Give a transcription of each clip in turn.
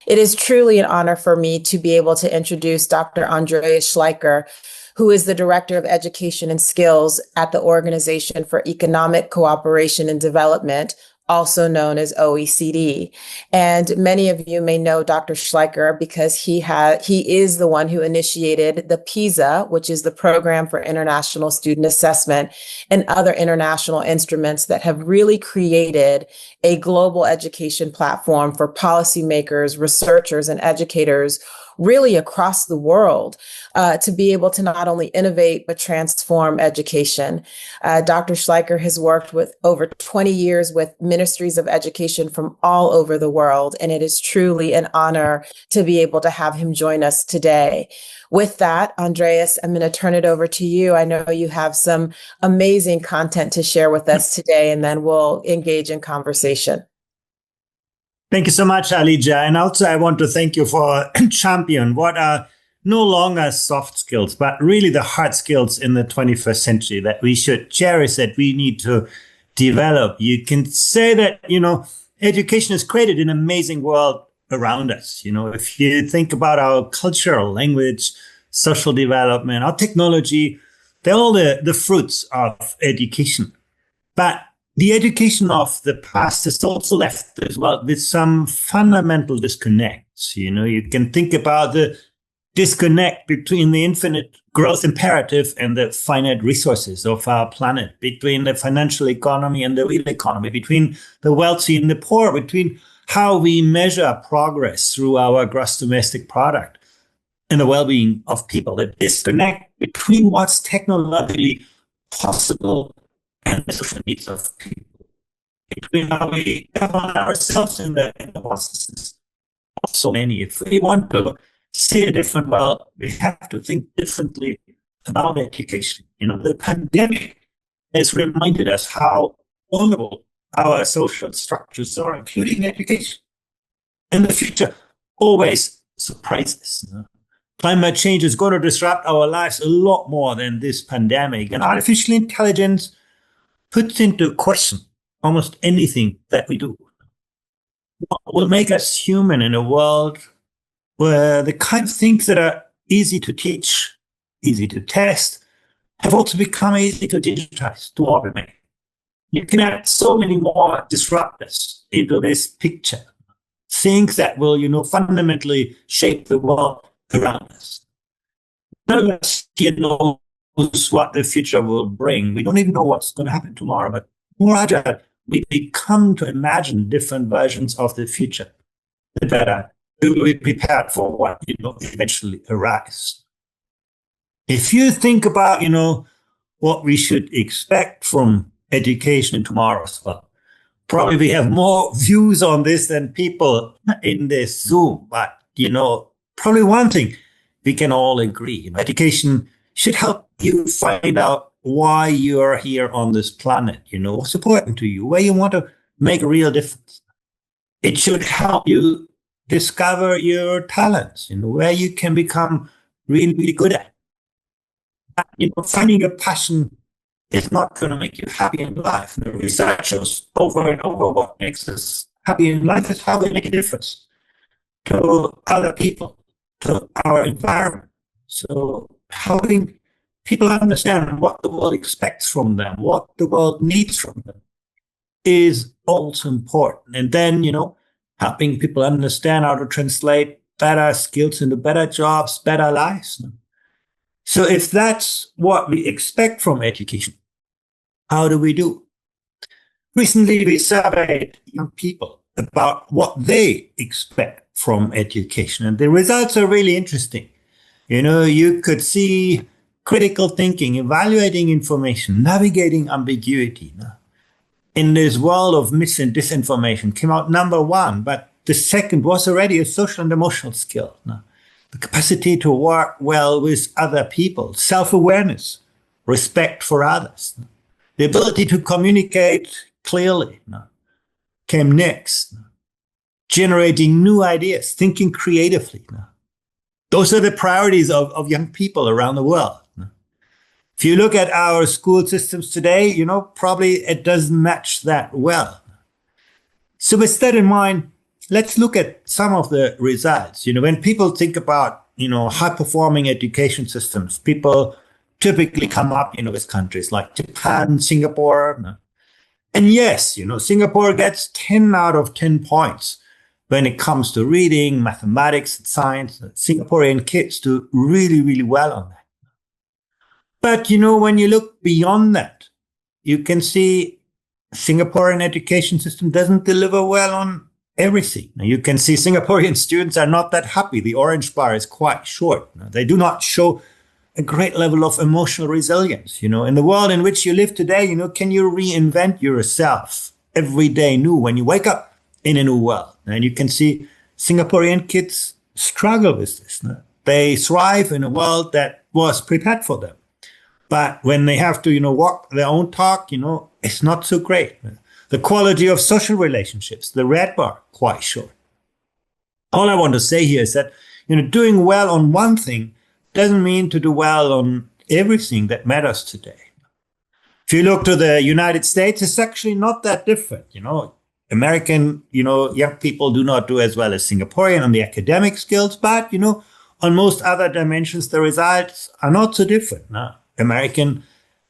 It is truly an honor for me to be able to introduce Dr. Andreas Schleicher, who is the Director of Education and Skills at the Organization for Economic Cooperation and Development, also known as OECD. And many of you may know Dr. Schleicher because he is the one who initiated the PISA, which is the Program for International Student Assessment, and other international instruments that have really created a global education platform for policymakers, researchers, and educators really across the world to be able to not only innovate, but transform education. Dr. Schleicher has worked with over 20 years with ministries of education from all over the world, and it is truly an honor to be able to have him join us today. With that, Andreas, I'm going to turn it over to you. I know you have some amazing content to share with us today, and then we'll engage in conversation. Thank you so much, Aaliyah. And also, I want to thank you for champion what are no longer soft skills, but really the hard skills in the 21st century that we should cherish, that we need to develop. You can say that, education has created an amazing world around us. If you think about our culture, our language, social development, our technology, they're all the fruits of education. But the education of the past is also left as well with some fundamental disconnects. You can think about the disconnect between the infinite growth imperative and the finite resources of our planet, between the financial economy and the real economy, between the wealthy and the poor, between how we measure progress through our gross domestic product and the well-being of people. The disconnect between what's technologically possible and the social needs of people, between how we govern ourselves in the processes of so many. If we want to see a different world, we have to think differently about education. The pandemic has reminded us how vulnerable our social structures are, including education. And the future always surprises. Climate change is going to disrupt our lives a lot more than this pandemic, and artificial intelligence puts into question almost anything that we do. What will make us human in a world where the kind of things that are easy to teach, easy to test, have also become easy to digitize, to automate. You can add so many more disruptors into this picture, things that will, fundamentally shape the world around us. None of us here knows what the future will bring. We don't even know what's going to happen tomorrow, but more agile, we come to imagine different versions of the future that are be prepared for what eventually arrives. If you think about what we should expect from education in tomorrow's world, probably we have more views on this than people in this Zoom. But probably one thing we can all agree: education should help you find out why you're here on this planet. What's important to you, where you want to make a real difference. It should help you discover your talents, where you can become really, really good at. Finding a passion is not going to make you happy in life. The research shows over and over what makes us happy in life is how we make a difference to other people, to our environment. So helping people understand what the world expects from them, what the world needs from them, is also important. And then, helping people understand how to translate better skills into better jobs, better lives. So if that's what we expect from education, how do we do? Recently, we surveyed young people about what they expect from education, and the results are really interesting. You could see critical thinking, evaluating information, navigating ambiguity. In this world of mis and disinformation came out number one, but the second was already a social and emotional skill. The capacity to work well with other people, self-awareness, respect for others, the ability to communicate clearly came next. Generating new ideas, thinking creatively. Those are the priorities of young people around the world. If you look at our school systems today, probably it doesn't match that well. So with that in mind, let's look at some of the results. When people think about, high-performing education systems, people typically come up, with countries like Japan, Singapore. And yes, Singapore gets 10 out of 10 points when it comes to reading, mathematics, and science. Singaporean kids do really, really well on that. But, when you look beyond that, you can see Singaporean education system doesn't deliver well on everything. Now, you can see Singaporean students are not that happy. The orange bar is quite short. Now, they do not show a great level of emotional resilience. In the world in which you live today, can you reinvent yourself every day new when you wake up in a new world? And you can see Singaporean kids struggle with this. They thrive in a world that was prepared for them. But when they have to, walk their own talk, it's not so great. The quality of social relationships, the red bar, quite short. All I want to say here is that, doing well on one thing doesn't mean to do well on everything that matters today. If you look to the United States, it's actually not that different. American, young people do not do as well as Singaporean on the academic skills, but, on most other dimensions, the results are not so different. Now, American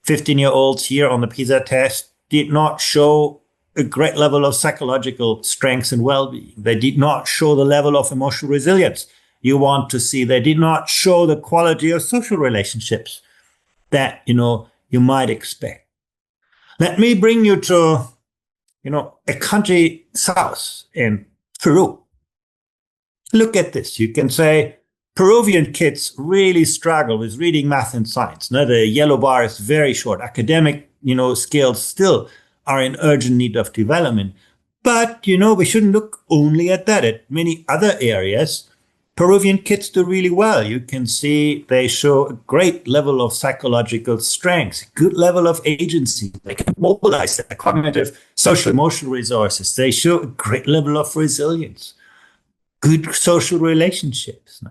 15-year-olds here on the PISA test did not show a great level of psychological strength and well-being. They did not show the level of emotional resilience you want to see. They did not show the quality of social relationships that, you might expect. Let me bring you to, a country south in Peru. Look at this. You can say Peruvian kids really struggle with reading, math, and science. Now, the yellow bar is very short. Academic, skills still are in urgent need of development. But, we shouldn't look only at that. At many other areas, Peruvian kids do really well. You can see they show a great level of psychological strength, good level of agency. They can mobilize their cognitive, social, emotional resources. They show a great level of resilience, good social relationships.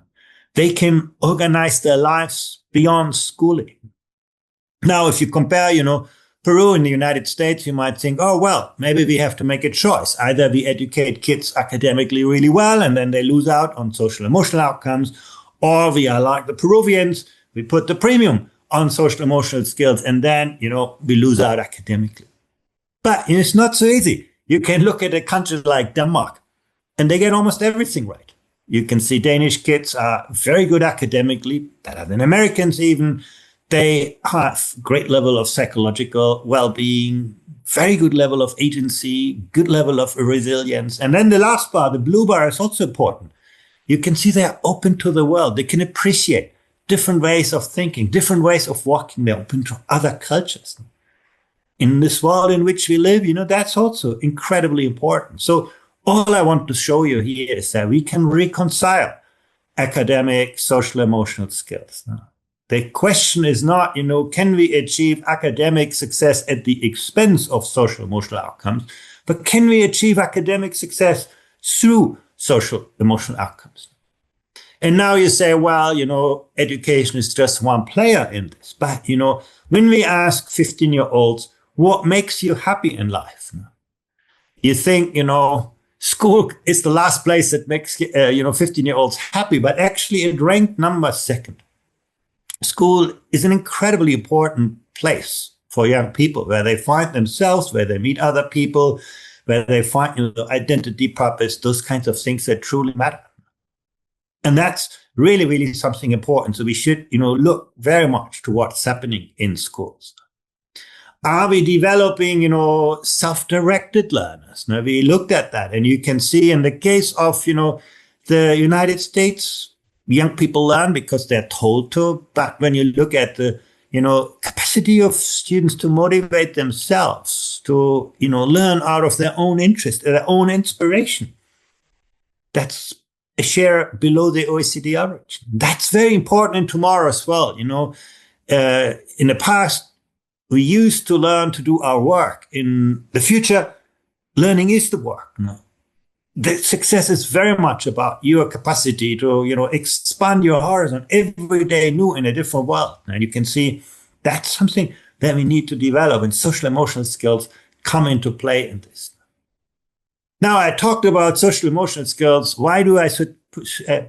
They can organize their lives beyond schooling. Now, if you compare, Peru and the United States, you might think, oh, well, maybe we have to make a choice. Either we educate kids academically really well and then they lose out on social emotional outcomes, or we are like the Peruvians, we put the premium on social emotional skills and then, we lose out academically. But it's not so easy. You can look at a country like Denmark and they get almost everything right. You can see Danish kids are very good academically, better than Americans even. They have great level of psychological well-being, very good level of agency, good level of resilience. And then the last bar, the blue bar, is also important. You can see they're open to the world. They can appreciate different ways of thinking, different ways of walking. They're open to other cultures. In this world in which we live, that's also incredibly important. So all I want to show you here is that we can reconcile academic, social, emotional skills. The question is not, can we achieve academic success at the expense of social, emotional outcomes, but can we achieve academic success through social, emotional outcomes? And now you say, well, education is just one player in this. But, when we ask 15-year-olds, what makes you happy in life? You think, school is the last place that makes, 15-year-olds happy, but actually it ranked number second. School is an incredibly important place for young people where they find themselves, where they meet other people, where they find identity, purpose, those kinds of things that truly matter. And that's really, really something important. So we should, look very much to what's happening in schools. Are we developing, self-directed learners? Now, we looked at that, and you can see in the case of, the United States, young people learn because they're told to. But when you look at the, capacity of students to motivate themselves, to, learn out of their own interest, their own inspiration, that's a share below the OECD average. That's very important in tomorrow as well. In the past, we used to learn to do our work. In the future, learning is the work. The success is very much about your capacity to, expand your horizon every day new in a different world. And you can see that's something that we need to develop, and social emotional skills come into play in this. Now, I talked about social emotional skills. Why do I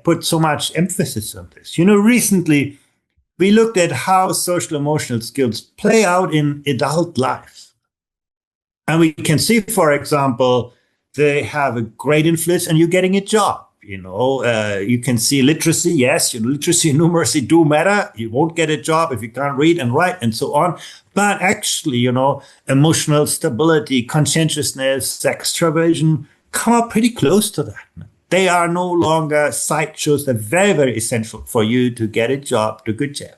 put so much emphasis on this? Recently, we looked at how social emotional skills play out in adult life. And we can see, for example, they have a great influence on you getting a job. You can see literacy. Yes, literacy and numeracy do matter. You won't get a job if you can't read and write and so on. But actually, emotional stability, conscientiousness, extraversion come up pretty close to that. They are no longer sideshows. They're very, very essential for you to get a job, do a good job.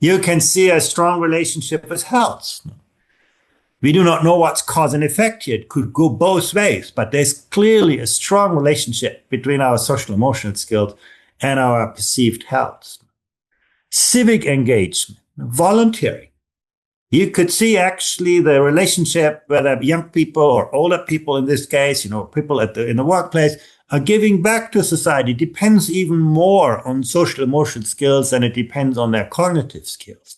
You can see a strong relationship with health. We do not know what's cause and effect here. It could go both ways, but there's clearly a strong relationship between our social emotional skills and our perceived health. Civic engagement, volunteering. You could see actually the relationship whether young people or older people in this case, people in the workplace are giving back to society depends even more on social emotional skills than it depends on their cognitive skills.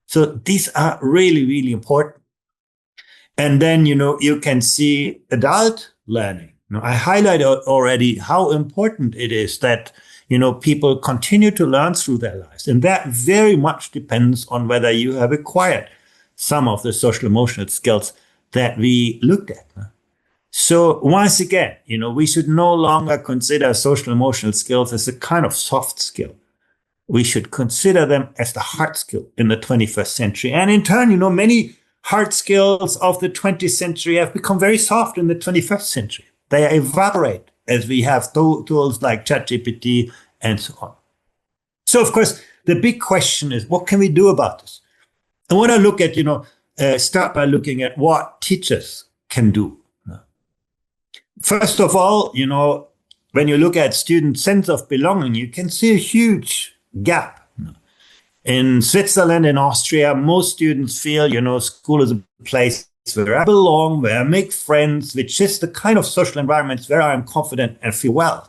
So these are really, really important. And then, you can see adult learning. I highlighted already how important it is that, people continue to learn through their lives. And that very much depends on whether you have acquired some of the social emotional skills that we looked at. So once again, we should no longer consider social emotional skills as a kind of soft skill. We should consider them as the hard skill in the 21st century. And in turn, many hard skills of the 20th century have become very soft in the 21st century. They evaporate as we have tools like ChatGPT and so on. So, of course, the big question is, what can we do about this? I want to look at, start by looking at what teachers can do. First of all, when you look at student sense of belonging, you can see a huge gap. In Switzerland and Austria, most students feel, school is a place where I belong, where I make friends, which is the kind of social environments where I'm confident and feel well.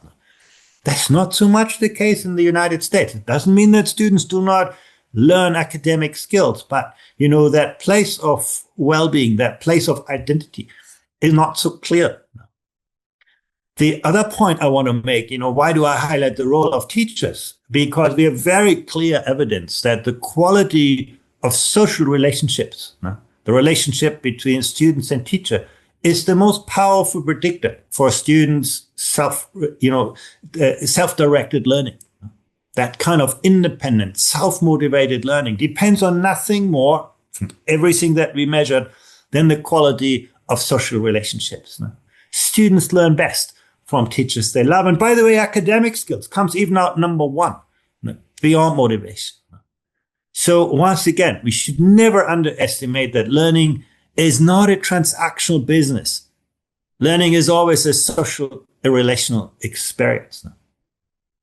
That's not so much the case in the United States. It doesn't mean that students do not learn academic skills, but, that place of well-being, that place of identity is not so clear. The other point I want to make, why do I highlight the role of teachers? Because we have very clear evidence that the quality of social relationships, the relationship between students and teacher, is the most powerful predictor for students' self-directed learning. That kind of independent, self-motivated learning depends on nothing more from everything that we measured than the quality of social relationships. Students learn best from teachers they love. And by the way, academic skills comes even out number one, beyond motivation. So once again, we should never underestimate that learning is not a transactional business. Learning is always a social, a relational experience.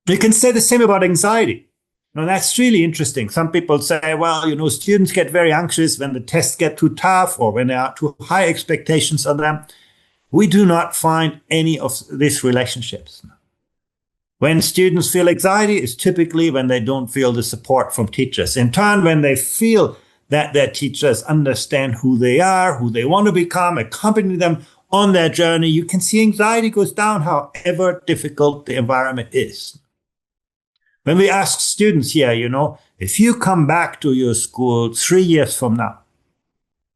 You can say the same about anxiety. That's really interesting. Some people say, well, students get very anxious when the tests get too tough or when there are too high expectations on them. We do not find any of these relationships. When students feel anxiety, it's typically when they don't feel the support from teachers. In turn, when they feel that their teachers understand who they are, who they want to become, accompany them on their journey, you can see anxiety goes down, however difficult the environment is. When we ask students here, if you come back to your school 3 years from now,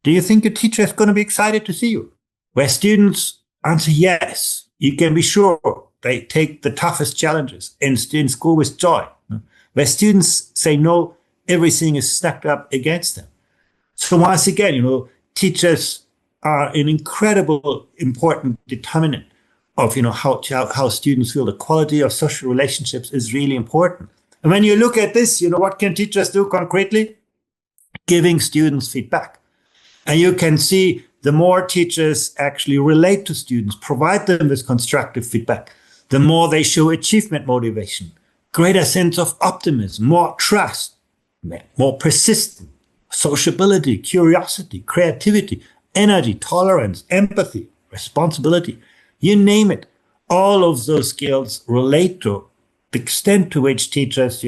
do you think your teacher is going to be excited to see you? Where students answer yes, you can be sure they take the toughest challenges in school with joy. Where students say no, everything is stacked up against them. So once again, teachers are an incredible, important determinant of, how students feel. The quality of social relationships is really important. And when you look at this, what can teachers do concretely? Giving students feedback. And you can see the more teachers actually relate to students, provide them with constructive feedback, the more they show achievement motivation, greater sense of optimism, more trust, more persistence, sociability, curiosity, creativity, energy, tolerance, empathy, responsibility, you name it. All of those skills relate to the extent to which teachers,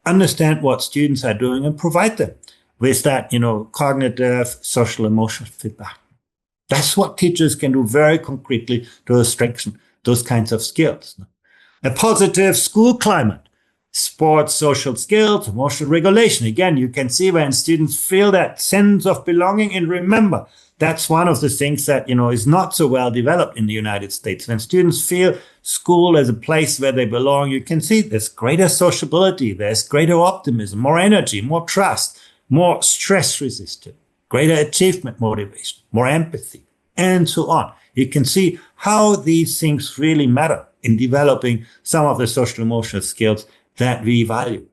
understand what students are doing and provide them with that, cognitive, social, emotional feedback. That's what teachers can do very concretely to strengthen those kinds of skills. A positive school climate, sports, social skills, emotional regulation. Again, you can see when students feel that sense of belonging. And remember, that's one of the things that, is not so well developed in the United States. When students feel school as a place where they belong, you can see there's greater sociability, there's greater optimism, more energy, more trust, more stress resistant, greater achievement motivation, more empathy, and so on. You can see how these things really matter in developing some of the social emotional skills that we value.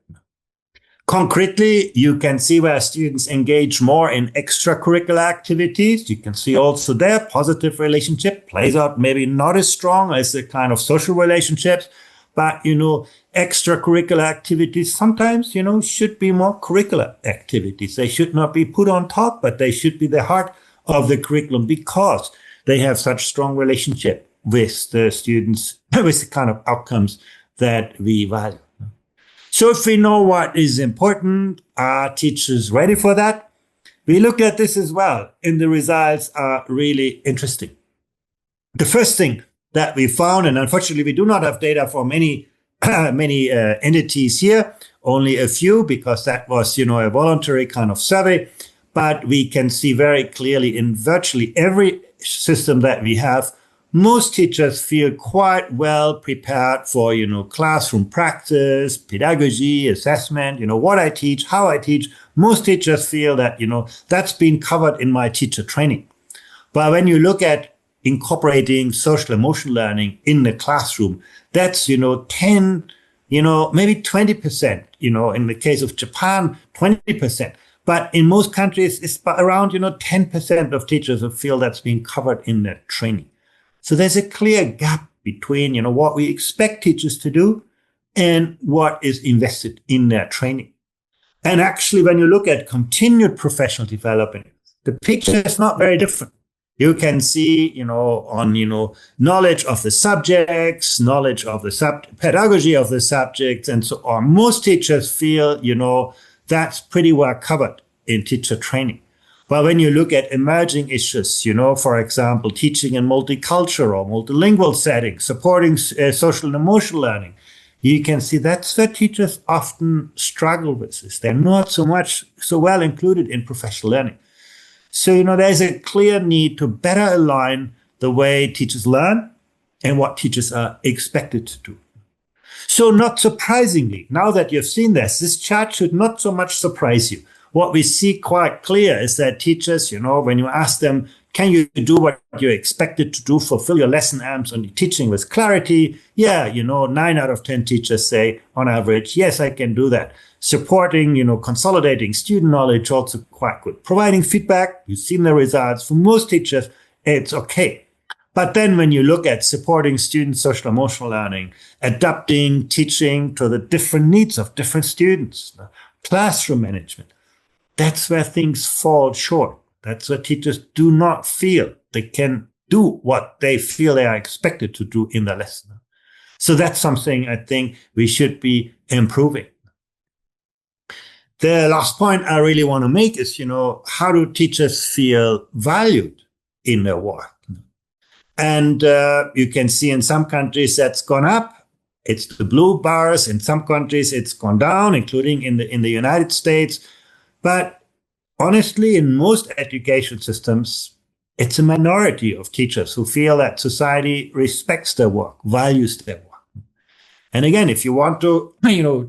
Concretely, you can see where students engage more in extracurricular activities. You can see also their positive relationship plays out maybe not as strong as the kind of social relationships, but, extracurricular activities sometimes, should be more curricular activities. They should not be put on top, but they should be the heart of the curriculum because they have such strong relationship with the students, with the kind of outcomes that we value. So if we know what is important, are teachers ready for that? We looked at this as well, and the results are really interesting. The first thing that we found, and unfortunately we do not have data for many entities here, only a few, because that was, a voluntary kind of survey, but we can see very clearly in virtually every system that we have, most teachers feel quite well prepared for, classroom practice, pedagogy, assessment, what I teach, how I teach. Most teachers feel that, that's been covered in my teacher training. But when you look at incorporating social emotional learning in the classroom, that's, 10, maybe 20%, in the case of Japan, 20%. But in most countries, it's around, 10% of teachers who feel that's been covered in their training. So there's a clear gap between, what we expect teachers to do and what is invested in their training. And actually, when you look at continued professional development, the picture is not very different. You can see, on, knowledge of the subjects, knowledge of the pedagogy of the subjects, and so on. Most teachers feel, that's pretty well covered in teacher training. But when you look at emerging issues, for example, teaching in multicultural or multilingual settings, supporting social and emotional learning, you can see that's where teachers often struggle with this. They're not so well included in professional learning. So, there's a clear need to better align the way teachers learn and what teachers are expected to do. So not surprisingly, now that you've seen this chart should not so much surprise you. What we see quite clear is that teachers, when you ask them, can you do what you're expected to do, fulfill your lesson aims on teaching with clarity? Yeah, 9 out of 10 teachers say on average, yes, I can do that. Supporting, consolidating student knowledge, also quite good. Providing feedback, you've seen the results. For most teachers, it's okay. But then when you look at supporting student social emotional learning, adapting teaching to the different needs of different students, classroom management, that's where things fall short. That's where teachers do not feel they can do what they feel they are expected to do in the lesson. So that's something I think we should be improving. The last point I really want to make is, how do teachers feel valued in their work? And you can see in some countries that's gone up. It's the blue bars. In some countries, it's gone down, including in the United States. But honestly, in most education systems, it's a minority of teachers who feel that society respects their work, values their work. And again, if you want to,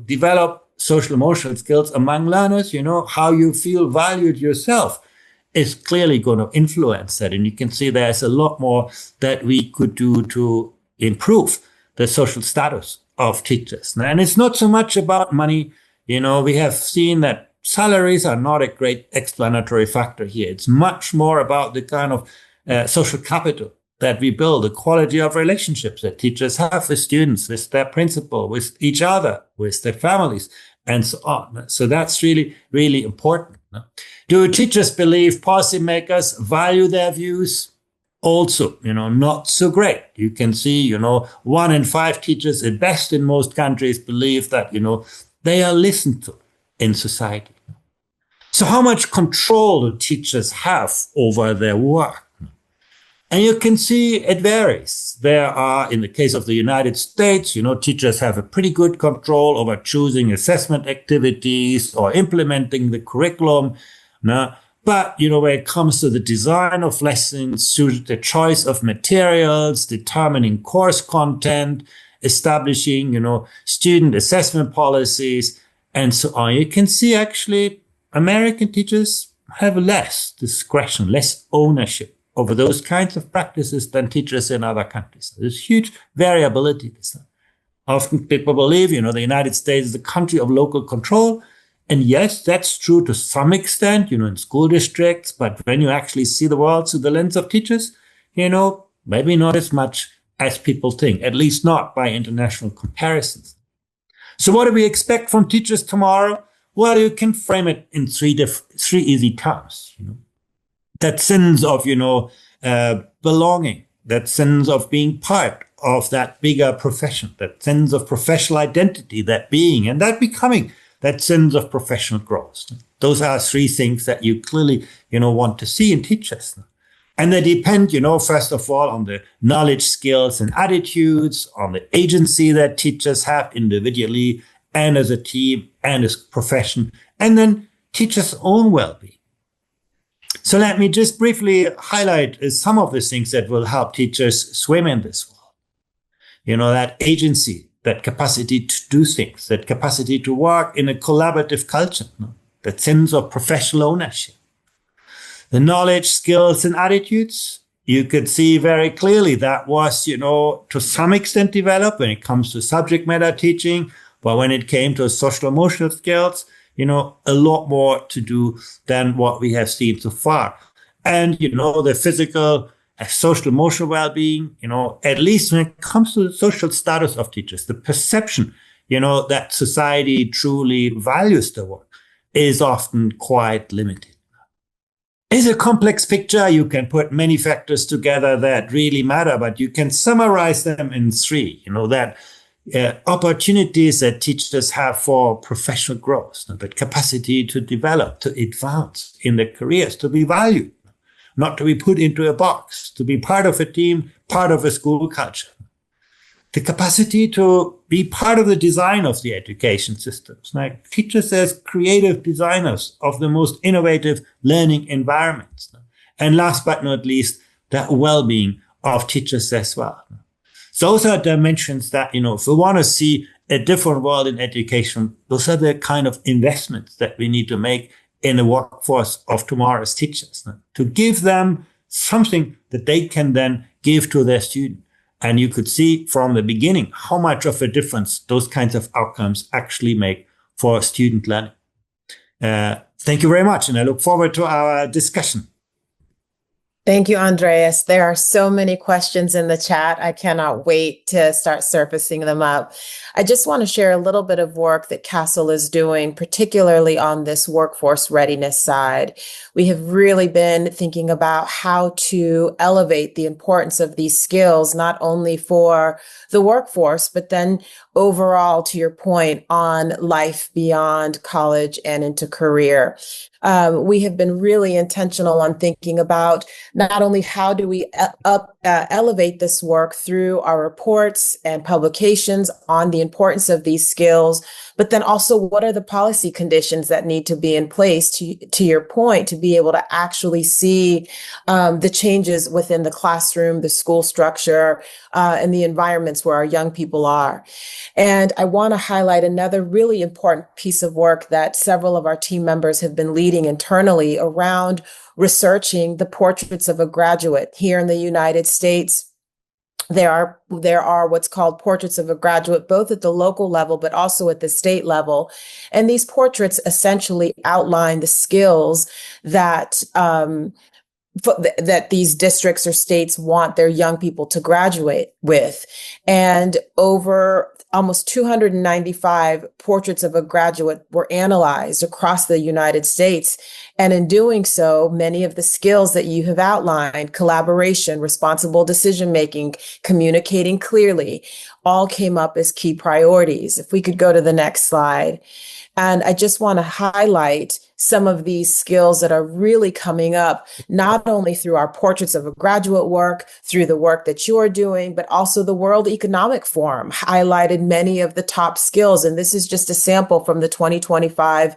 develop social emotional skills among learners, how you feel valued yourself is clearly going to influence that. And you can see there's a lot more that we could do to improve the social status of teachers. And it's not so much about money. We have seen that salaries are not a great explanatory factor here. It's much more about the kind of social capital that we build, the quality of relationships that teachers have with students, with their principal, with each other, with their families, and so on. So that's really, really important. Do teachers believe policymakers value their views? Also, not so great. You can see, 1 in 5 teachers at best in most countries believe that, they are listened to in society. So how much control do teachers have over their work? And you can see it varies. There are, in the case of the United States, teachers have a pretty good control over choosing assessment activities or implementing the curriculum. But, when it comes to the design of lessons, to the choice of materials, determining course content, establishing, student assessment policies, and so on, you can see actually American teachers have less discretion, less ownership over those kinds of practices than teachers in other countries. There's huge variability. Often people believe, the United States is a country of local control. And yes, that's true to some extent, in school districts. But when you actually see the world through the lens of teachers, maybe not as much as people think, at least not by international comparisons. So what do we expect from teachers tomorrow? Well, you can frame it in three easy terms. That sense of, belonging, that sense of being part of that bigger profession, that sense of professional identity, that being and that becoming, that sense of professional growth. Those are three things that you clearly, want to see in teachers. And they depend, first of all, on the knowledge, skills, and attitudes, on the agency that teachers have individually and as a team and as a profession, and then teachers' own well-being. So let me just briefly highlight some of the things that will help teachers swim in this world. That agency, that capacity to do things, that capacity to work in a collaborative culture, that sense of professional ownership. The knowledge, skills, and attitudes, you could see very clearly that was, to some extent developed when it comes to subject matter teaching, but when it came to social emotional skills, a lot more to do than what we have seen so far. And, the physical and social emotional well-being, at least when it comes to the social status of teachers, the perception, that society truly values the work is often quite limited. It's a complex picture. You can put many factors together that really matter, but you can summarize them in three, that opportunities that teachers have for professional growth, that capacity to develop, to advance in their careers, to be valued, not to be put into a box, to be part of a team, part of a school culture. The capacity to be part of the design of the education systems, like teachers as creative designers of the most innovative learning environments. And last but not least, that well-being of teachers as well. Those are dimensions that, if we want to see a different world in education, those are the kind of investments that we need to make in the workforce of tomorrow's teachers, to give them something that they can then give to their students. And you could see from the beginning how much of a difference those kinds of outcomes actually make for student learning. Thank you very much. And I look forward to our discussion. Thank you, Andreas. There are so many questions in the chat. I cannot wait to start surfacing them up. I just want to share a little bit of work that CASEL is doing, particularly on this workforce readiness side. We have really been thinking about how to elevate the importance of these skills, not only for the workforce, but then overall, to your point, on life beyond college and into career. We have been really intentional on thinking about not only how do we elevate this work through our reports and publications on the importance of these skills, but then also what are the policy conditions that need to be in place, to your point, to be able to actually see the changes within the classroom, the school structure, and the environments where our young people are. And I want to highlight another really important piece of work that several of our team members have been leading internally around researching the portraits of a graduate here in the United States. There are what's called portraits of a graduate, both at the local level, but also at the state level. And these portraits essentially outline the skills that these districts or states want their young people to graduate with. And over almost 295 portraits of a graduate were analyzed across the United States. And in doing so, many of the skills that you have outlined, collaboration, responsible decision making, communicating clearly, all came up as key priorities. If we could go to the next slide. And I just want to highlight some of these skills that are really coming up, not only through our portraits of a graduate work, through the work that you're doing, but also the World Economic Forum highlighted many of the top skills. And this is just a sample from the 2025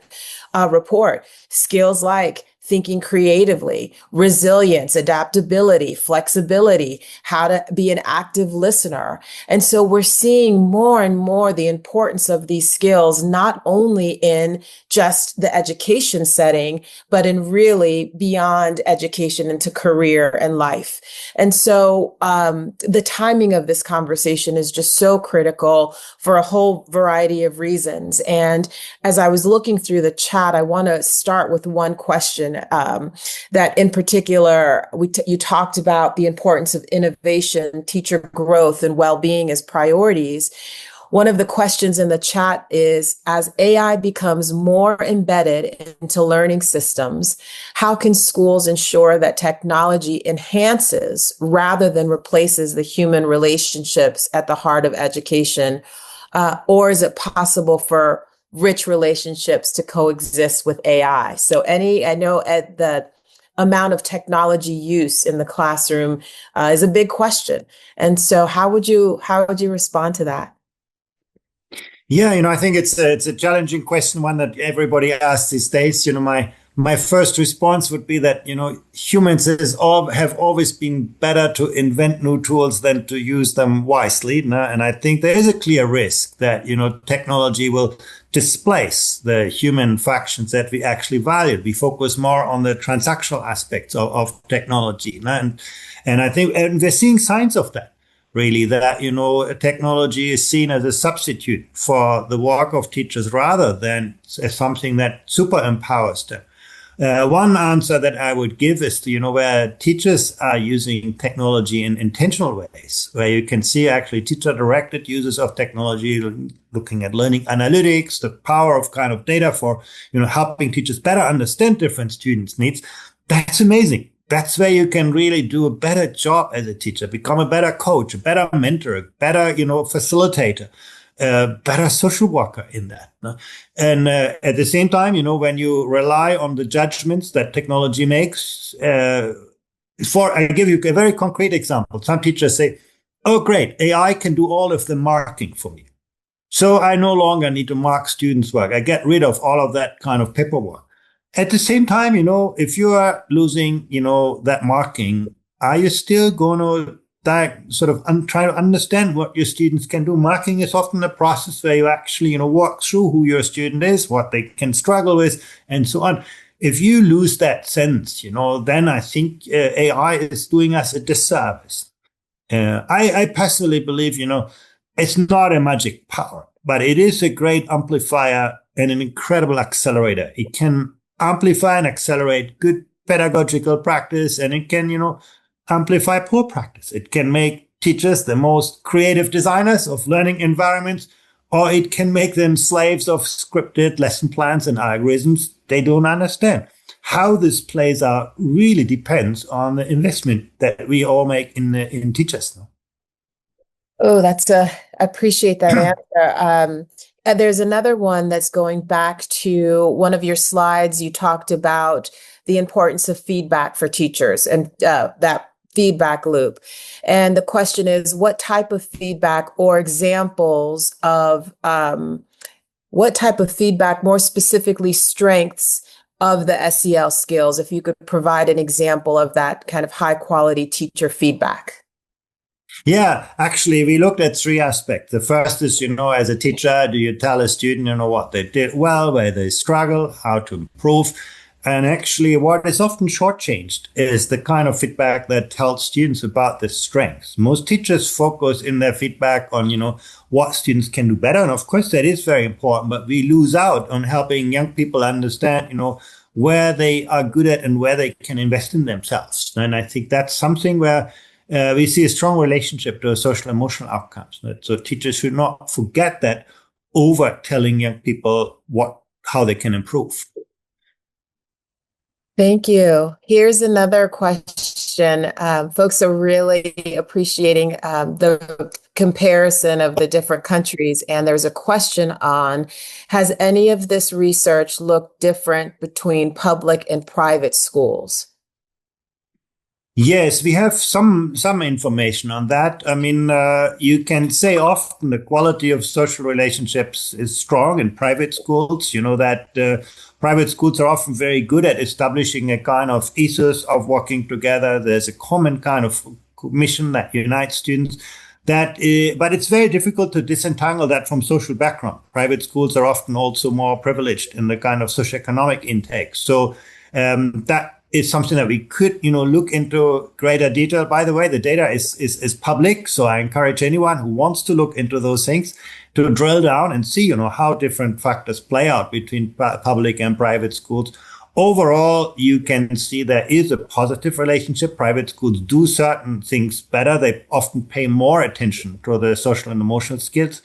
report. Skills like thinking creatively, resilience, adaptability, flexibility, how to be an active listener. And so we're seeing more and more the importance of these skills, not only in just the education setting, but in really beyond education into career and life. And so the timing of this conversation is just so critical for a whole variety of reasons. And as I was looking through the chat, I want to start with one question that in particular, you talked about the importance of innovation, teacher growth, and well-being as priorities. One of the questions in the chat is, as AI becomes more embedded into learning systems, how can schools ensure that technology enhances rather than replaces the human relationships at the heart of education? Or is it possible for rich relationships to coexist with AI? So I know at the amount of technology use in the classroom is a big question. And so how would you respond to that? Yeah, I think it's a challenging question, one that everybody asks these days. My first response would be that, humans have always been better to invent new tools than to use them wisely. And I think there is a clear risk that, technology will displace the human factions that we actually value. We focus more on the transactional aspects of technology. And I think, and we're seeing signs of that. Really, that, technology is seen as a substitute for the work of teachers rather than as something that super empowers them. One answer that I would give is, where teachers are using technology in intentional ways, where you can see actually teacher-directed uses of technology, looking at learning analytics, the power of kind of data for, helping teachers better understand different students' needs. That's amazing. That's where you can really do a better job as a teacher, become a better coach, a better mentor, a better, facilitator, a better social worker in that. And at the same time, when you rely on the judgments that technology makes, I give you a very concrete example. Some teachers say, oh, great, AI can do all of the marking for me. So I no longer need to mark students' work. I get rid of all of that kind of paperwork. At the same time, if you are losing, that marking, are you still going to try to understand what your students can do? Marking is often a process where you actually, work through who your student is, what they can struggle with, and so on. If you lose that sense, then I think AI is doing us a disservice. I personally believe, it's not a magic power, but it is a great amplifier and an incredible accelerator. It can amplify and accelerate good pedagogical practice, and it can, amplify poor practice. It can make teachers the most creative designers of learning environments, or it can make them slaves of scripted lesson plans and algorithms they don't understand. How this plays out really depends on the investment that we all make in teachers. Oh, I appreciate that answer. There's another one that's going back to one of your slides. You talked about the importance of feedback for teachers and that feedback loop. And the question is, what type of feedback or examples of what type of feedback, more specifically strengths of the SEL skills, if you could provide an example of that kind of high quality teacher feedback? Yeah, actually, we looked at three aspects. The first is, as a teacher, do you tell a student, what they did well, where they struggle, how to improve? And actually, what is often shortchanged is the kind of feedback that tells students about their strengths. Most teachers focus in their feedback on, what students can do better. And of course, that is very important, but we lose out on helping young people understand, where they are good at and where they can invest in themselves. And I think that's something where we see a strong relationship to social emotional outcomes. So teachers should not forget that over telling young people how they can improve. Thank you. Here's another question. Folks are really appreciating the comparison of the different countries. And there's a question on, has any of this research looked different between public and private schools? Yes, we have some information on that. I mean, you can say often the quality of social relationships is strong in private schools. You know that private schools are often very good at establishing a kind of ethos of working together. There's a common kind of mission that unites students. But it's very difficult to disentangle that from social background. Private schools are often also more privileged in the kind of socioeconomic intake. So that is something that we could, look into greater detail. By the way, the data is public, so I encourage anyone who wants to look into those things to drill down and see, how different factors play out between public and private schools. Overall, you can see there is a positive relationship. Private schools do certain things better. They often pay more attention to the social and emotional skills.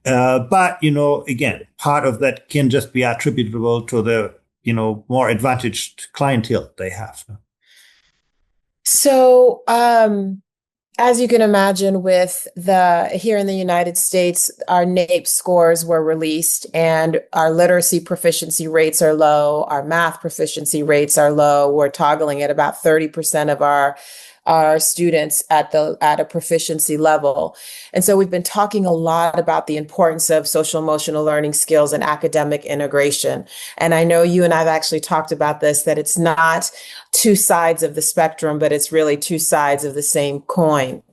But, again, part of that can just be attributable to the more advantaged clientele they have. So, as you can imagine, here in the United States, our NAEP scores were released and our literacy proficiency rates are low. Our math proficiency rates are low. We're toggling at about 30% of our students at a proficiency level. And so we've been talking a lot about the importance of social emotional learning skills and academic integration. And I know you and I've actually talked about this, that it's not two sides of the spectrum, but it's really two sides of the same coin.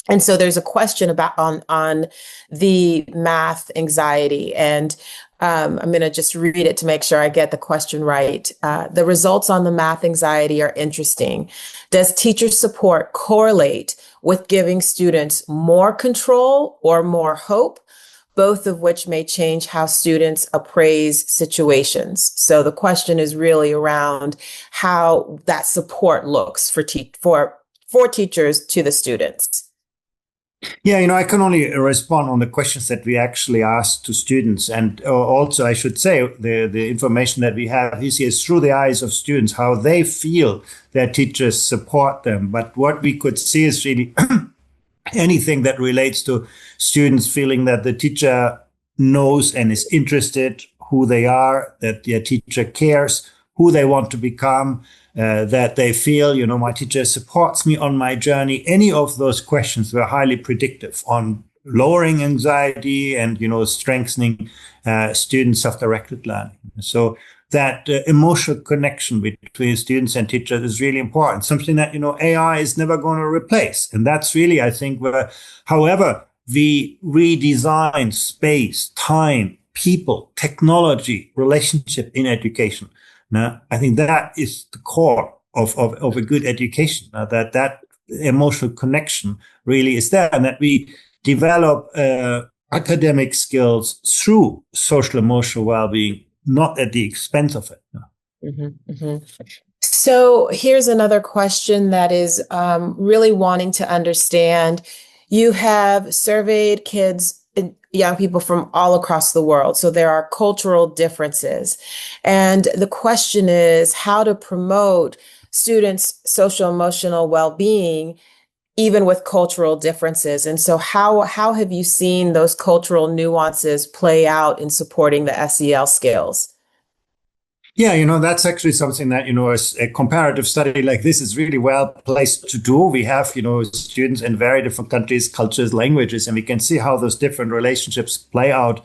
And so there's a question about on the math anxiety, and I'm going to just read it to make sure I get the question right. The results on the math anxiety are interesting. Does teacher support correlate with giving students more control or more hope, both of which may change how students appraise situations? So the question is really around how that support looks for teachers to the students. Yeah, I can only respond on the questions that we actually asked to students. And also, I should say, the information that we have is through the eyes of students, how they feel their teachers support them. But what we could see is really anything that relates to students feeling that the teacher knows and is interested who they are, that their teacher cares who they want to become, that they feel, my teacher supports me on my journey. Any of those questions were highly predictive on lowering anxiety and, strengthening student self-directed learning. So that emotional connection between students and teachers is really important, something that, AI is never going to replace. And that's really, I think, where, however we redesign space, time, people, technology, relationship in education, now, I think that is the core of a good education, that emotional connection really is there, and that we develop academic skills through social emotional well-being, not at the expense of it. Mm-hmm, mm-hmm. So here's another question that is really wanting to understand. You have surveyed kids, young people from all across the world. So there are cultural differences. And the question is how to promote students' social emotional well-being, even with cultural differences. And so how have you seen those cultural nuances play out in supporting the SEL skills? Yeah, that's actually something that, a comparative study like this is really well placed to do. We have, students in very different countries, cultures, languages, and we can see how those different relationships play out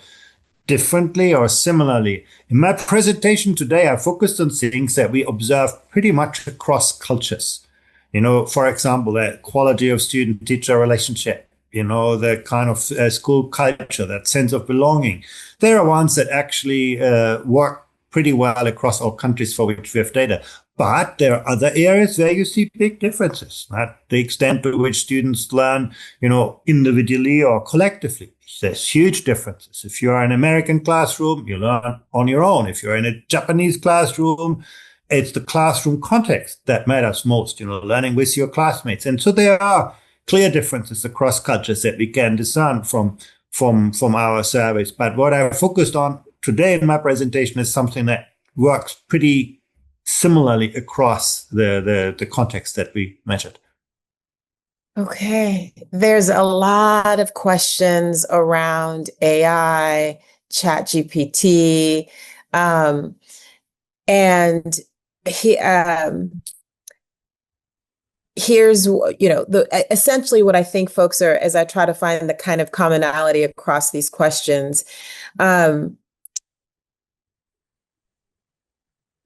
differently or similarly. In my presentation today, I focused on things that we observe pretty much across cultures. For example, the quality of student-teacher relationship, the kind of school culture, that sense of belonging. There are ones that actually work pretty well across all countries for which we have data. But there are other areas where you see big differences, right? The extent to which students learn, individually or collectively. There's huge differences. If you're in an American classroom, you learn on your own. If you're in a Japanese classroom, it's the classroom context that matters most, learning with your classmates. And so there are clear differences across cultures that we can discern from our surveys. But what I focused on today in my presentation is something that works pretty similarly across the context that we measured. Okay. There's a lot of questions around AI, ChatGPT, and he, here's, essentially what I think folks are, as I try to find the kind of commonality across these questions.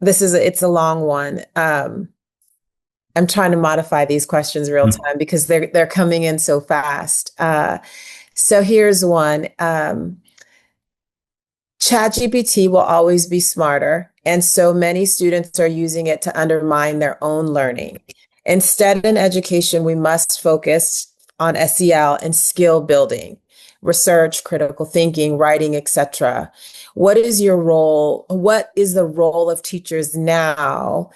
It's a long one. I'm trying to modify these questions real time because they're coming in so fast. So here's one. ChatGPT will always be smarter, and so many students are using it to undermine their own learning. Instead, in education, we must focus on SEL and skill building, research, critical thinking, writing, etc. What is your role? What is the role of teachers now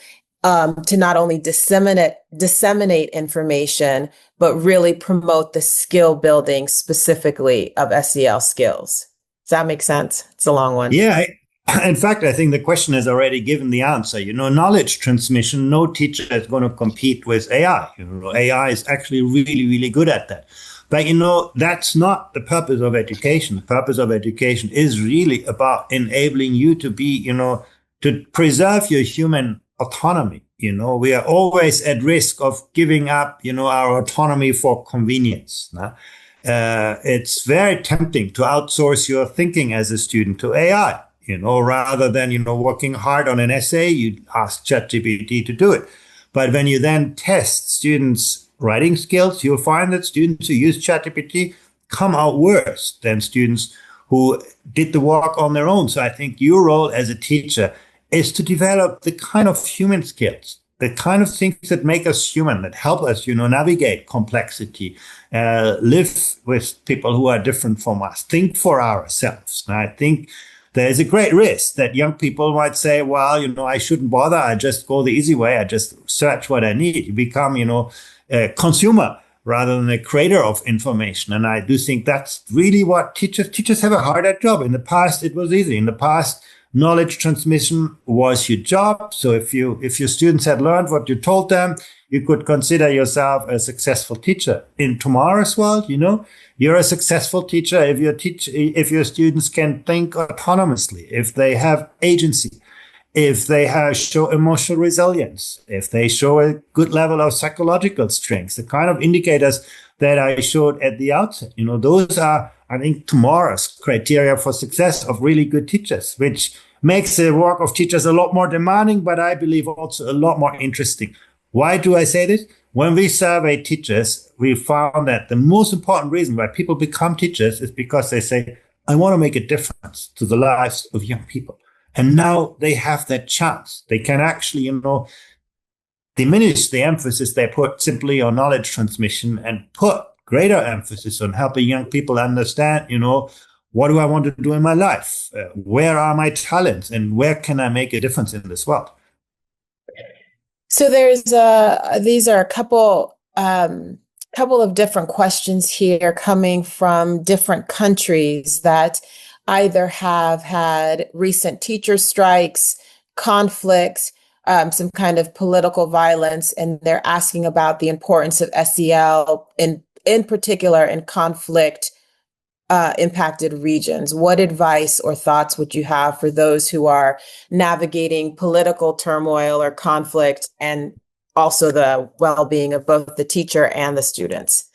to not only disseminate information, but really promote the skill building specifically of SEL skills? Does that make sense? It's a long one. Yeah. In fact, I think the question has already given the answer. Knowledge transmission, no teacher is going to compete with AI. AI is actually really, really good at that. But, that's not the purpose of education. The purpose of education is really about enabling you to be, to preserve your human autonomy. We are always at risk of giving up, our autonomy for convenience. It's very tempting to outsource your thinking as a student to AI, rather than, working hard on an essay, you ask ChatGPT to do it. But when you then test students' writing skills, you'll find that students who use ChatGPT come out worse than students who did the work on their own. So I think your role as a teacher is to develop the kind of human skills, the kind of things that make us human, that help us, navigate complexity, live with people who are different from us, think for ourselves. And I think there's a great risk that young people might say, well, I shouldn't bother. I just go the easy way. I just search what I need. You become, a consumer rather than a creator of information. And I do think that's really what teachers have a harder job. In the past, it was easy. In the past, knowledge transmission was your job. So if your students had learned what you told them, you could consider yourself a successful teacher. In tomorrow's world, you're a successful teacher if your students can think autonomously, if they have agency, if they show emotional resilience, if they show a good level of psychological strength, the kind of indicators that I showed at the outset. Those are, I think, tomorrow's criteria for success of really good teachers, which makes the work of teachers a lot more demanding, but I believe also a lot more interesting. Why do I say this? When we survey teachers, we found that the most important reason why people become teachers is because they say, I want to make a difference to the lives of young people. And now they have that chance. They can actually, diminish the emphasis they put simply on knowledge transmission and put greater emphasis on helping young people understand, what do I want to do in my life? Where are my talents? And where can I make a difference in this world? So these are a couple of different questions here coming from different countries that either have had recent teacher strikes, conflicts, some kind of political violence, and they're asking about the importance of SEL in particular in conflict impacted regions. What advice or thoughts would you have for those who are navigating political turmoil or conflict and also the well-being of both the teacher and the students?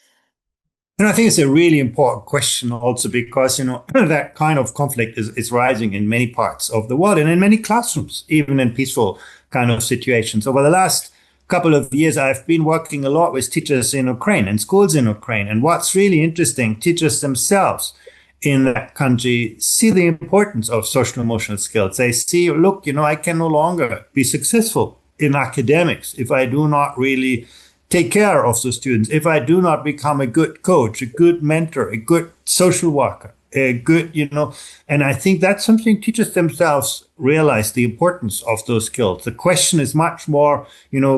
And I think it's a really important question also because, that kind of conflict is rising in many parts of the world and in many classrooms, even in peaceful kind of situations. Over the last couple of years, I've been working a lot with teachers in Ukraine and schools in Ukraine. And what's really interesting, teachers themselves in that country see the importance of social emotional skills. They see, look, I can no longer be successful in academics if I do not really take care of the students, if I do not become a good coach, a good mentor, a good social worker, a good, and I think that's something teachers themselves realize the importance of those skills. The question is much more,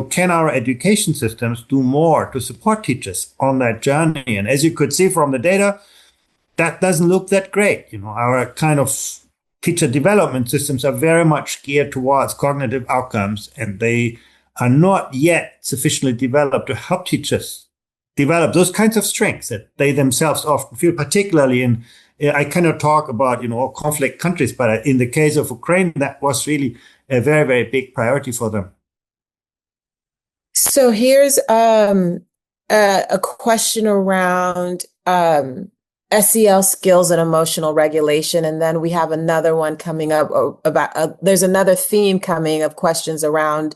can our education systems do more to support teachers on that journey? And as you could see from the data, that doesn't look that great. Our kind of teacher development systems are very much geared towards cognitive outcomes, and they are not yet sufficiently developed to help teachers develop those kinds of strengths that they themselves often feel, particularly in, I cannot talk about, all conflict countries, but in the case of Ukraine, that was really a very, very big priority for them. So here's a question around SEL skills and emotional regulation. And then we have another one coming up about, there's another theme coming of questions around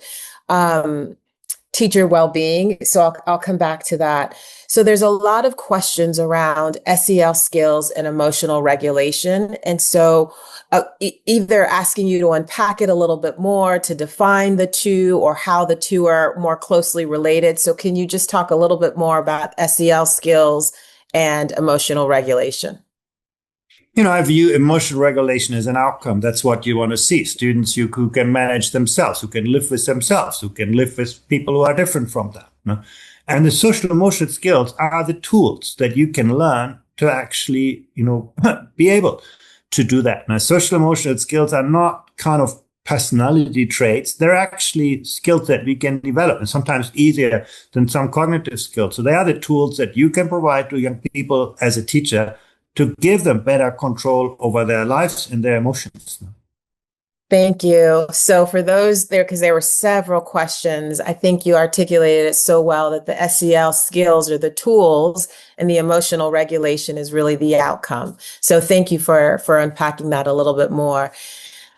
teacher well-being. So I'll come back to that. So there's a lot of questions around SEL skills and emotional regulation. And so either asking you to unpack it a little bit more, to define the two, or how the two are more closely related. So can you just talk a little bit more about SEL skills and emotional regulation? I view emotional regulation as an outcome. That's what you want to see. Students who can manage themselves, who can live with themselves, who can live with people who are different from them. And the social emotional skills are the tools that you can learn to actually, be able to do that. Now, social emotional skills are not kind of personality traits. They're actually skills that we can develop, and sometimes easier than some cognitive skills. So they are the tools that you can provide to young people as a teacher to give them better control over their lives and their emotions. Thank you. So for those there, because there were several questions, I think you articulated it so well that the SEL skills are the tools and the emotional regulation is really the outcome. So thank you for unpacking that a little bit more.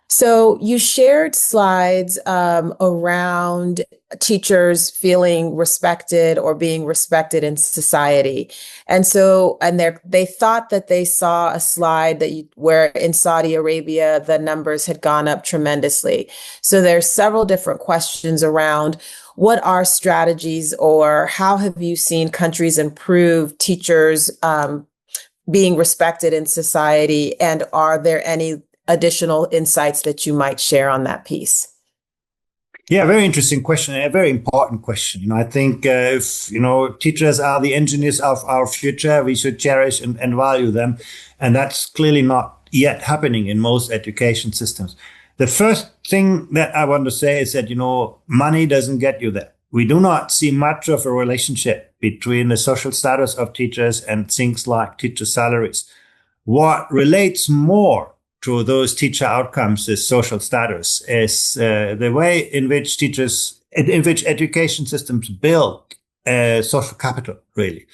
So you shared slides around teachers feeling respected or being respected in society. And so, they thought that they saw a slide where in Saudi Arabia, the numbers had gone up tremendously. So there's several different questions around what are strategies, or how have you seen countries improve teachers being respected in society? And are there any additional insights that you might share on that piece? Yeah, very interesting question, a very important question. I think if teachers are the engineers of our future, we should cherish and value them, and that's clearly not yet happening in most education systems. The first thing that I want to say is that money doesn't get you there. We do not see much of a relationship between the social status of teachers and things like teacher salaries. What relates more to those teacher outcomes is social status, is the way in which education systems build social capital, really.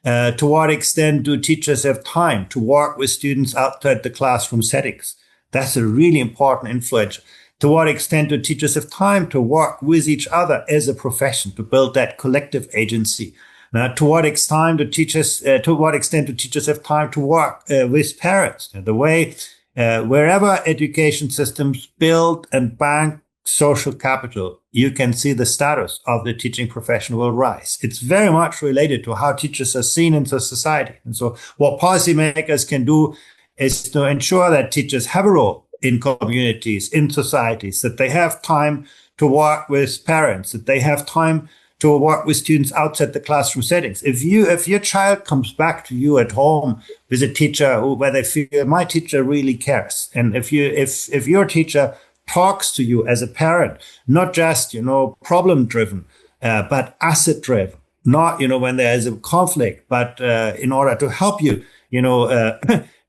To what extent do teachers have time to work with students outside the classroom settings? That's a really important influence. To what extent do teachers have time to work with each other as a profession to build that collective agency? To what extent do teachers have time to work with parents? The way wherever education systems build and bank social capital, you can see the status of the teaching profession will rise. It's very much related to how teachers are seen in the society. And so what policymakers can do is to ensure that teachers have a role in communities, in societies, that they have time to work with parents, that they have time to work with students outside the classroom settings. If your child comes back to you at home with a teacher where they feel my teacher really cares, and if your teacher talks to you as a parent, not just problem driven, but asset driven, not when there is a conflict, but in order to help you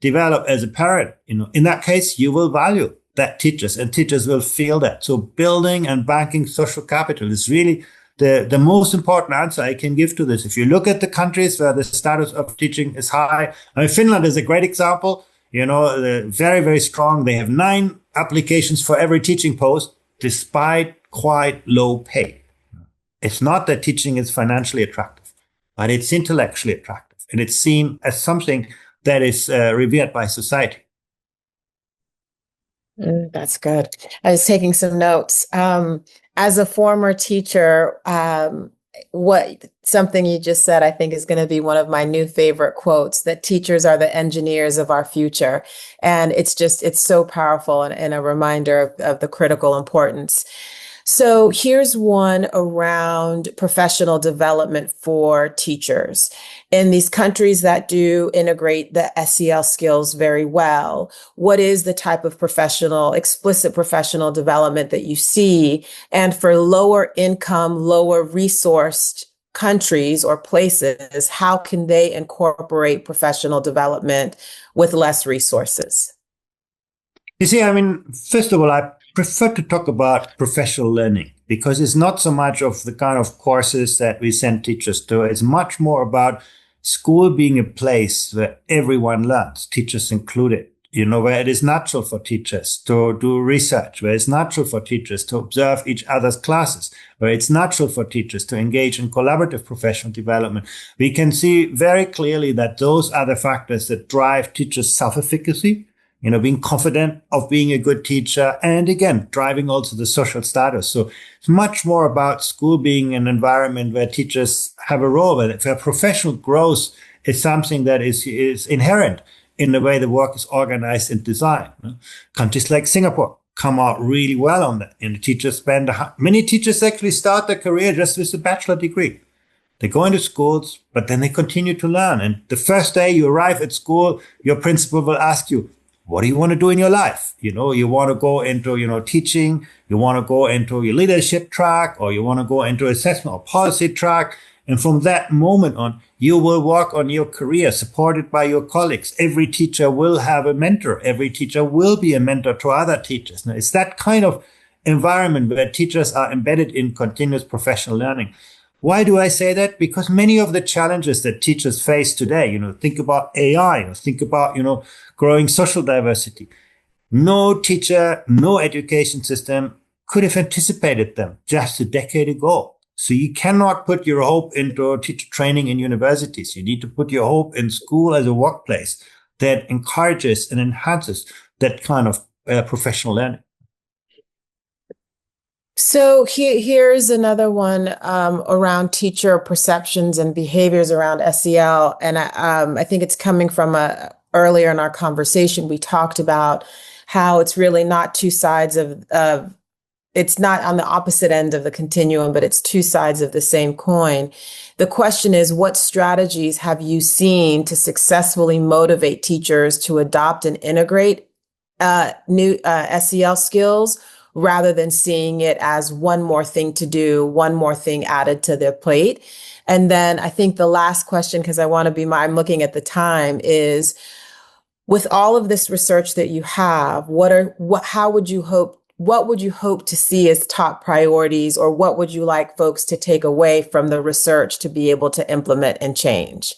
develop as a parent, in that case you will value that teachers, and teachers will feel that. So building and banking social capital is really the most important answer I can give to this. If you look at the countries where the status of teaching is high, Finland is a great example. They're very, very strong. They have 9 applications for every teaching post, despite quite low pay. It's not that teaching is financially attractive, but it's intellectually attractive, and it's seen as something that is revered by society. That's good. I was taking some notes. As a former teacher, something you just said, I think is going to be one of my new favorite quotes, that teachers are the engineers of our future. And it's so powerful and a reminder of the critical importance. So here's one around professional development for teachers. In these countries that do integrate the SEL skills very well, what is the type of explicit professional development that you see? And for lower income, lower resourced countries or places, how can they incorporate professional development with less resources? You see, I mean, first of all, I prefer to talk about professional learning because it's not so much of the kind of courses that we send teachers to. It's much more about school being a place where everyone learns, teachers included, where it is natural for teachers to do research, where it's natural for teachers to observe each other's classes, where it's natural for teachers to engage in collaborative professional development. We can see very clearly that those are the factors that drive teachers' self-efficacy, being confident of being a good teacher, and again, driving also the social status. So it's much more about school being an environment where teachers have a role, where professional growth is something that is inherent in the way the work is organized and designed. Countries like Singapore come out really well on that. And many teachers actually start their career just with a bachelor degree. They go into schools, but then they continue to learn. And the first day you arrive at school, your principal will ask you, what do you want to do in your life? You want to go into, teaching, you want to go into your leadership track, or you want to go into assessment or policy track. And from that moment on, you will work on your career supported by your colleagues. Every teacher will have a mentor. Every teacher will be a mentor to other teachers. Now, it's that kind of environment where teachers are embedded in continuous professional learning. Why do I say that? Because many of the challenges that teachers face today, think about AI, think about, growing social diversity. No teacher, no education system could have anticipated them just a decade ago. So you cannot put your hope into teacher training in universities. You need to put your hope in school as a workplace that encourages and enhances that kind of professional learning. So here's another one around teacher perceptions and behaviors around SEL. And I think it's coming from earlier in our conversation, we talked about how it's really not two sides of it's not on the opposite end of the continuum, but it's two sides of the same coin. The question is, what strategies have you seen to successfully motivate teachers to adopt and integrate new SEL skills, rather than seeing it as one more thing to do, one more thing added to their plate? And then I think the last question, because I'm looking at the time, is with all of this research that you have, what would you hope to see as top priorities, or what would you like folks to take away from the research to be able to implement and change?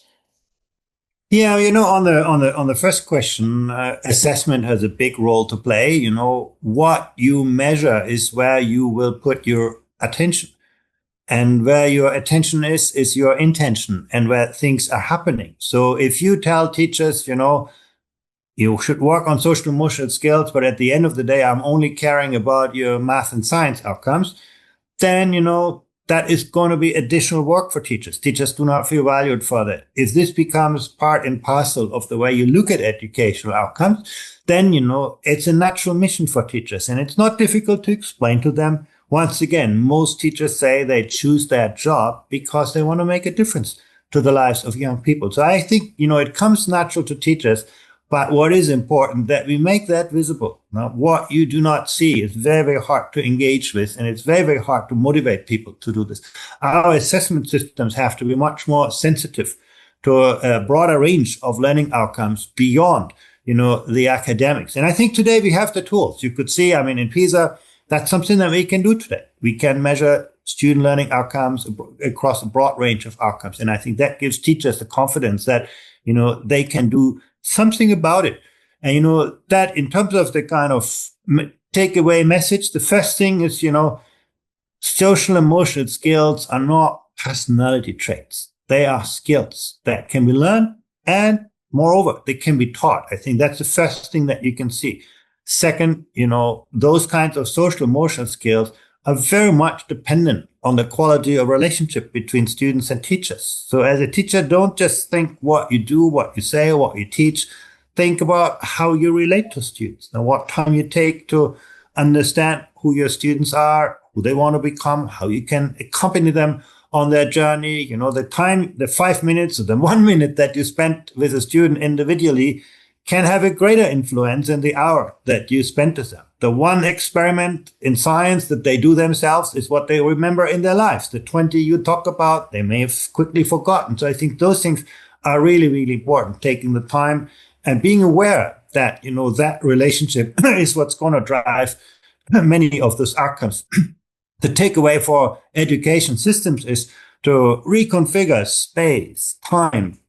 Yeah, on the first question, assessment has a big role to play. What you measure is where you will put your attention, and where your attention is your intention, and where things are happening. So if you tell teachers, you should work on social emotional skills, but at the end of the day, I'm only caring about your math and science outcomes, then, that is going to be additional work for teachers. Teachers do not feel valued for that. If this becomes part and parcel of the way you look at educational outcomes, then, it's a natural mission for teachers. And it's not difficult to explain to them. Once again, most teachers say they choose their job because they want to make a difference to the lives of young people. So I think, it comes natural to teachers. But what is important, that we make that visible. Now, what you do not see is very, very hard to engage with, and it's very, very hard to motivate people to do this. Our assessment systems have to be much more sensitive to a broader range of learning outcomes beyond, the academics. And I think today we have the tools. You could see, in PISA, that's something that we can do today. We can measure student learning outcomes across a broad range of outcomes. And I think that gives teachers the confidence that, they can do something about it. And, that in terms of the kind of takeaway message, the first thing is, social emotional skills are not personality traits. They are skills that can be learned, and moreover, they can be taught. I think that's the first thing that you can see. Second, those kinds of social emotional skills are very much dependent on the quality of relationship between students and teachers. So as a teacher, don't just think what you do, what you say, what you teach. Think about how you relate to students and what time you take to understand who your students are, who they want to become, how you can accompany them on their journey. The 5 minutes or the 1 minute that you spent with a student individually can have a greater influence than the hour that you spent with them. The one experiment in science that they do themselves is what they remember in their lives. The 20 you talk about, they may have quickly forgotten. So I think those things are really, really important, taking the time and being aware that, that relationship is what's going to drive many of those outcomes. The takeaway for education systems is to reconfigure space, time,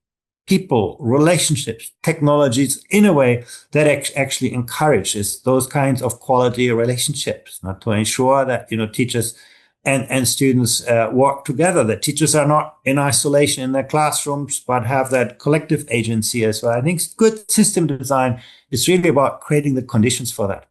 people, relationships, technologies in a way that actually encourages those kinds of quality relationships, not to ensure that, teachers and students work together, that teachers are not in isolation in their classrooms, but have that collective agency as well. I think good system design is really about creating the conditions for that.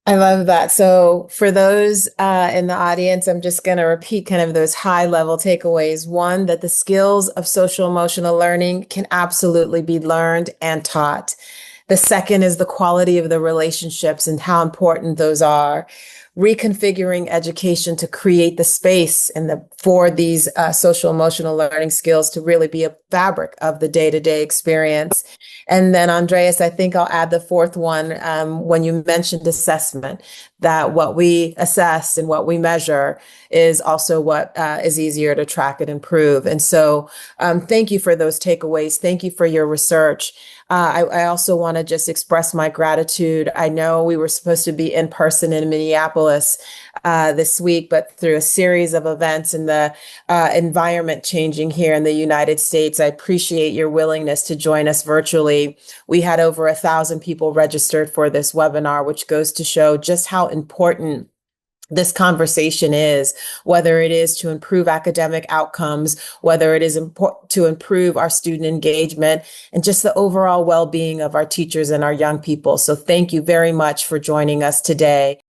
I love that. So for those in the audience, I'm just going to repeat kind of those high level takeaways. One, that the skills of social emotional learning can absolutely be learned and taught. The second is the quality of the relationships and how important those are. Reconfiguring education to create the space for these social emotional learning skills to really be a fabric of the day-to-day experience. And then, Andreas, I think I'll add the fourth one when you mentioned assessment, that what we assess and what we measure is also what is easier to track and improve. And so thank you for those takeaways. Thank you for your research. I also want to just express my gratitude. I know we were supposed to be in person in Minneapolis this week, but through a series of events and the environment changing here in the United States, I appreciate your willingness to join us virtually. We had over 1,000 people registered for this webinar, which goes to show just how important this conversation is, whether it is to improve academic outcomes, whether it is important to improve our student engagement, and just the overall well-being of our teachers and our young people. So thank you very much for joining us today.